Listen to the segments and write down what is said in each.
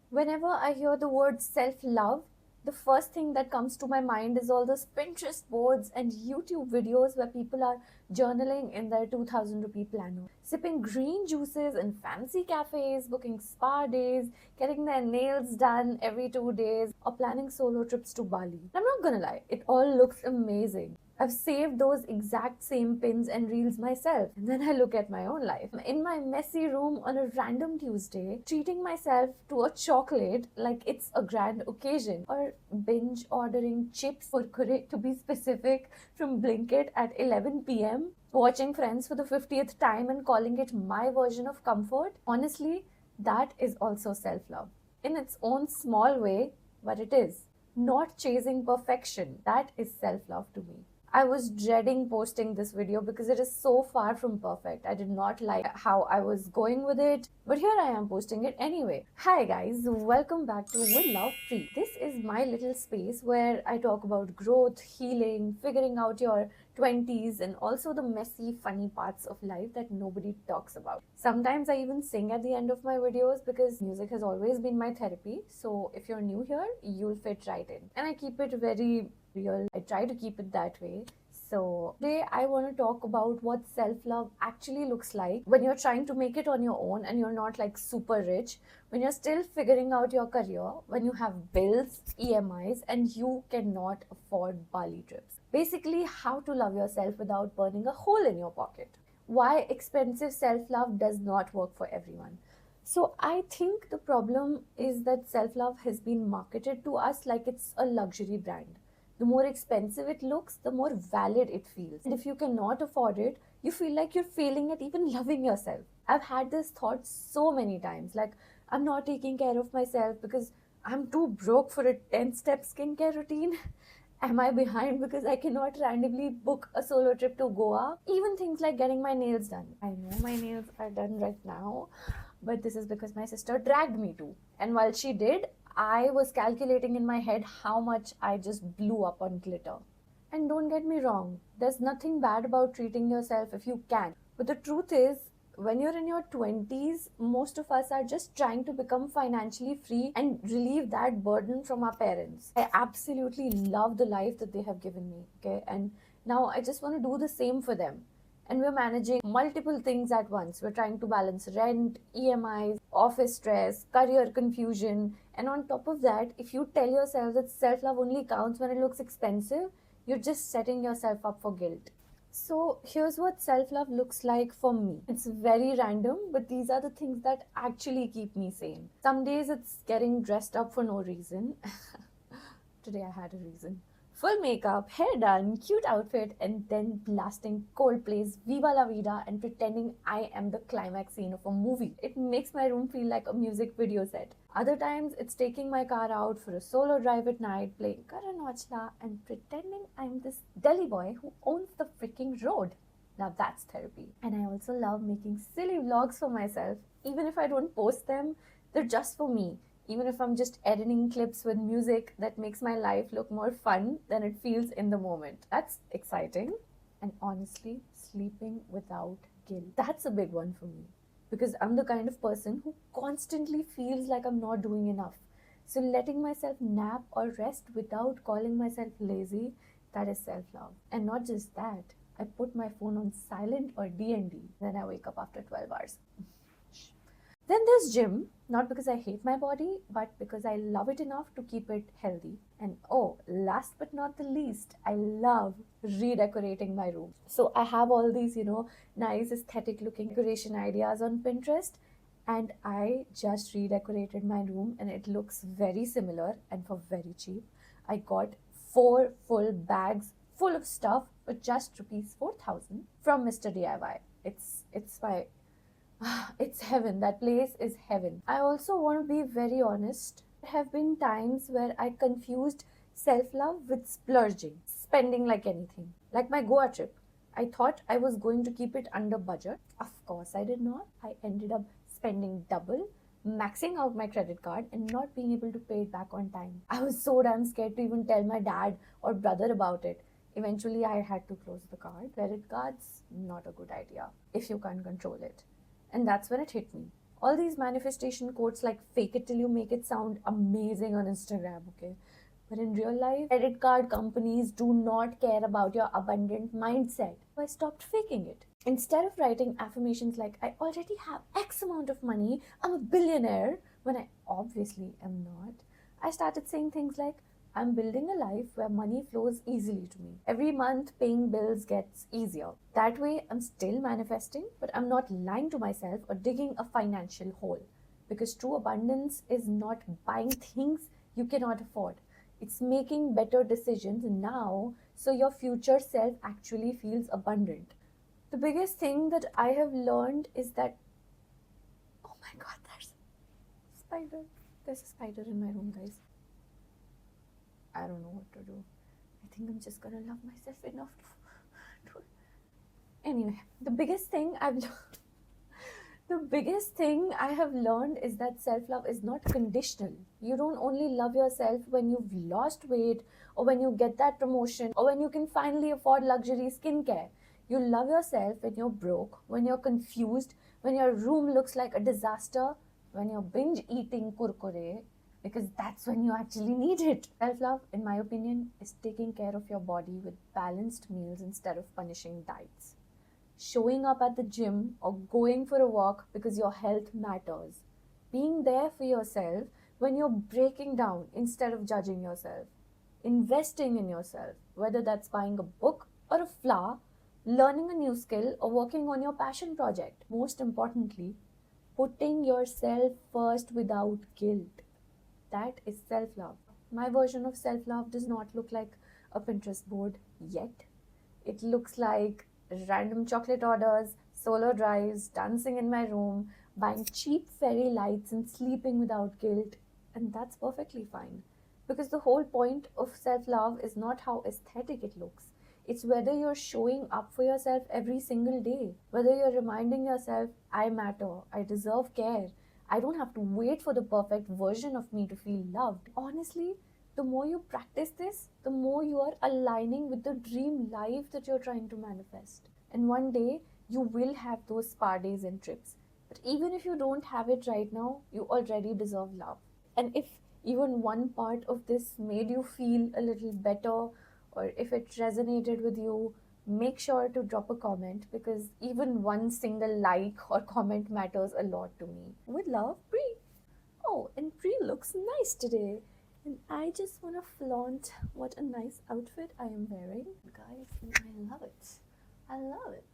Whenever I hear the word self-love, the first thing that comes to my mind is all those Pinterest boards and YouTube videos where people are journaling in their 2000 rupee planner, sipping green juices in fancy cafes, booking spa days, getting their nails done every 2 days, or planning solo trips to Bali. I'm not gonna lie, it all looks amazing. I've saved those exact same pins and reels myself. And then I look at my own life. In my messy room on a random Tuesday, treating myself to a chocolate like it's a grand occasion, or binge ordering chips or kurkure to be specific from Blinkit at 11 p.m., watching Friends for the 50th time and calling it my version of comfort. Honestly, that is also self-love. In its own small way, but it is. Not chasing perfection, that is self-love to me. I was dreading posting this video because it is so far from perfect. I did not like how I was going with it, but here I am posting it anyway. Hi guys, welcome back to With Love Free. This is my little space where I talk about growth, healing, figuring out your 20s, and also the messy, funny parts of life that nobody talks about. Sometimes I even sing at the end of my videos because music has always been my therapy. So if you're new here, you'll fit right in. And I keep it very real. I try to keep it that way. So today I want to talk about what self-love actually looks like when you're trying to make it on your own and you're not like super rich, when you're still figuring out your career, when you have bills, EMIs, and you cannot afford Bali trips. Basically, how to love yourself without burning a hole in your pocket. Why expensive self-love does not work for everyone. So I think the problem is that self-love has been marketed to us like it's a luxury brand. The more expensive it looks, the more valid it feels. And if you cannot afford it, you feel like you're failing at even loving yourself. I've had this thought so many times, like I'm not taking care of myself because I'm too broke for a 10-step skincare routine. Am I behind because I cannot randomly book a solo trip to Goa? Even things like getting my nails done. I know my nails are done right now, but this is because my sister dragged me to. And while she did, I was calculating in my head how much I just blew up on glitter. And don't get me wrong, there's nothing bad about treating yourself if you can. But the truth is, when you're in your 20s, most of us are just trying to become financially free and relieve that burden from our parents. I absolutely love the life that they have given me, okay? And now I just want to do the same for them. And we're managing multiple things at once. We're trying to balance rent, EMIs, office stress, career confusion. And on top of that, if you tell yourself that self-love only counts when it looks expensive, you're just setting yourself up for guilt. So here's what self-love looks like for me. It's very random, but these are the things that actually keep me sane. Some days it's getting dressed up for no reason. Today I had a reason. Full makeup, hair done, cute outfit, and then blasting Coldplay's Viva La Vida and pretending I am the climax scene of a movie. It makes my room feel like a music video set. Other times, it's taking my car out for a solo drive at night, playing Karan Ochla, and pretending I'm this Delhi boy who owns the freaking road. Now that's therapy. And I also love making silly vlogs for myself. Even if I don't post them, they're just for me. Even if I'm just editing clips with music that makes my life look more fun than it feels in the moment. That's exciting. And honestly, sleeping without guilt. That's a big one for me. Because I'm the kind of person who constantly feels like I'm not doing enough. So letting myself nap or rest without calling myself lazy, that is self-love. And not just that, I put my phone on silent or D&D. Then I wake up after 12 hours. Then there's gym, not because I hate my body, but because I love it enough to keep it healthy. And oh, last but not the least, I love redecorating my room. So I have all these, nice aesthetic looking decoration ideas on Pinterest. And I just redecorated my room and it looks very similar and for very cheap. I got 4 full bags full of stuff for just rupees 4,000 from Mr. DIY. It's my it's heaven. That place is heaven. I also want to be very honest. There have been times where I confused self-love with splurging, spending like anything. Like my Goa trip. I thought I was going to keep it under budget. Of course I did not. I ended up spending double, maxing out my credit card and not being able to pay it back on time. I was so damn scared to even tell my dad or brother about it. Eventually I had to close the card. Credit cards, not a good idea if you can't control it. And that's when it hit me. All these manifestation quotes like fake it till you make it sound amazing on Instagram, okay? But in real life, credit card companies do not care about your abundant mindset. So I stopped faking it. Instead of writing affirmations like, I already have X amount of money, I'm a billionaire, when I obviously am not, I started saying things like, I'm building a life where money flows easily to me. Every month, paying bills gets easier. That way, I'm still manifesting, but I'm not lying to myself or digging a financial hole. Because true abundance is not buying things you cannot afford. It's making better decisions now so your future self actually feels abundant. The biggest thing that I have learned is that, oh my god, there's a spider. There's a spider in my room, guys. I don't know what to do. I think I'm just gonna love myself enough to anyway, the biggest thing I have learned is that self-love is not conditional. You don't only love yourself when you've lost weight or when you get that promotion or when you can finally afford luxury skincare. You love yourself when you're broke, when you're confused, when your room looks like a disaster, when you're binge eating kurkure, because that's when you actually need it. Self love, in my opinion, is taking care of your body with balanced meals instead of punishing diets. Showing up at the gym or going for a walk because your health matters. Being there for yourself when you're breaking down instead of judging yourself. Investing in yourself, whether that's buying a book or a flower, learning a new skill, or working on your passion project. Most importantly, putting yourself first without guilt. That is self love. My version of self love does not look like a Pinterest board yet. It looks like random chocolate orders, solo drives, dancing in my room, buying cheap fairy lights, and sleeping without guilt. And that's perfectly fine. Because the whole point of self love is not how aesthetic it looks. It's whether you're showing up for yourself every single day, whether you're reminding yourself, I matter, I deserve care, I don't have to wait for the perfect version of me to feel loved. Honestly, the more you practice this, the more you are aligning with the dream life that you're trying to manifest. And one day, you will have those spa days and trips. But even if you don't have it right now, you already deserve love. And if even one part of this made you feel a little better, or if it resonated with you, make sure to drop a comment because even one single like or comment matters a lot to me. With love, Bree. Oh, and Bree looks nice today. And I just want to flaunt what a nice outfit I am wearing. Guys, and I love it. I love it.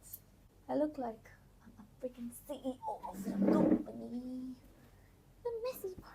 I look like I'm a freaking CEO of the company. The messy part.